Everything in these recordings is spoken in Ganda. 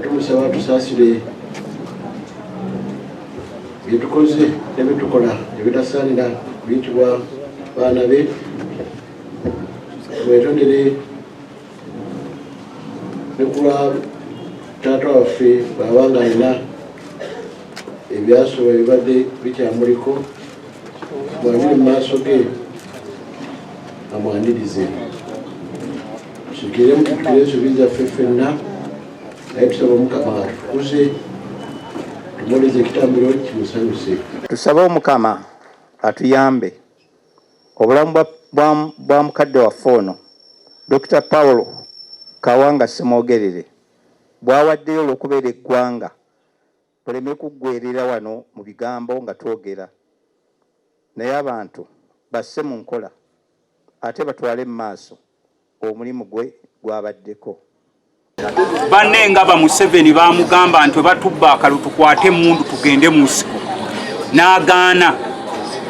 tumusaba tusaasire byetukoze nebyetukola ebitasaanira biyitibwa baana be, mwetondere ne kulwa taata waffe bw'aba nga alina ebyasoba ebibadde bikyamuliko, mwabiri mu maaso ge amwanirize tukire ensobi zaffe ffenna, naye tusaba Omukama atukuze tumwoleze ekitambiro kimusanyuse. Tusaba Omukama atuyambe obulamu bwa mukadde waffe ono Dr. Paulo Kawanga Ssemwogerere bwawaddeyo olw'okubeera eggwanga tuleme kuggwerera wano mu bigambo nga twogera, naye abantu basse mu nkola ate batwale mu maaso omulimu gwe gwabaddeko. Banne nga ba Museveni bamugamba nti batubba akalu tukwate mundu tugende mu nsiko n'agaana,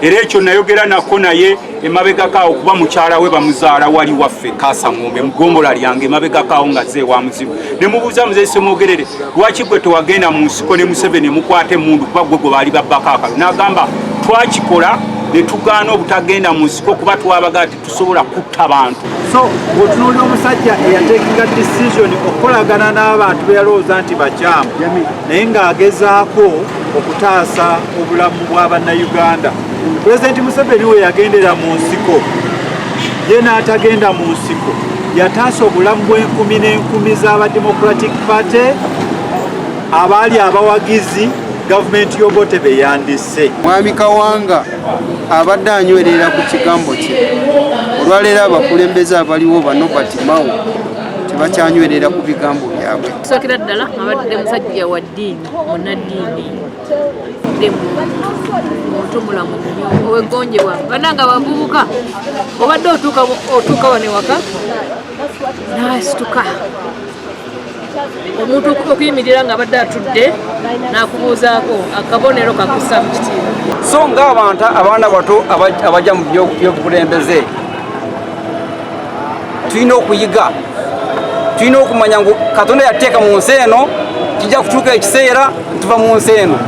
era ekyo nayogera nako naye emabega kaawo kuba mukyala we bamuzaala wali waffe Kaasa Ngombe mugombola lyange emabega kaawo nga ze wa muzibu. Ne mubuuza Muzee Ssemwogerere lwaki gwe tewagenda mu nsiko ne Museveni mukwate mundu kuba gwe baali babbako akalu, n'agamba twakikola ne tugaana obutagenda mu nsiko kuba twabaga ati tusobola kutta abantu. So otunuulira omusajja eyateekinga decision okukolagana n'abantu beyalowooza nti bakyamu naye ng'agezaako okutaasa obulamu bw'Abannayuganda. Pulezidenti Museveni we yagendera mu nsiko, ye n'atagenda mu nsiko, yataasa obulamu bw'enkumi n'enkumi z'aba Democratic Party abaali abawagizi gavumenti y'Obote be yandisse. Mwami Kawanga abadde anywerera ku kigambo kye. Olwaleero abakulembeze abaliwo bano batimawo tebakyanywerera ku bigambo byabwe. Sookera ddala abadde musajja wa ddiini, munnaddiini, muntu mulamu nnyo oweggonjebwa. Bannanga bavubuka obadde otuuka wano ewaka n'asituka omuntu okuyimirira nga abadde atudde n'akubuuzaako akabonero kakussa mu kitiibwa. So ng'abantu abaana bato abajja mu byobukulembeze tulina okuyiga, tulina okumanya ngu Katonda yateeka mu nsi eno kijja kutuuka ekiseera tuva mu nsi eno.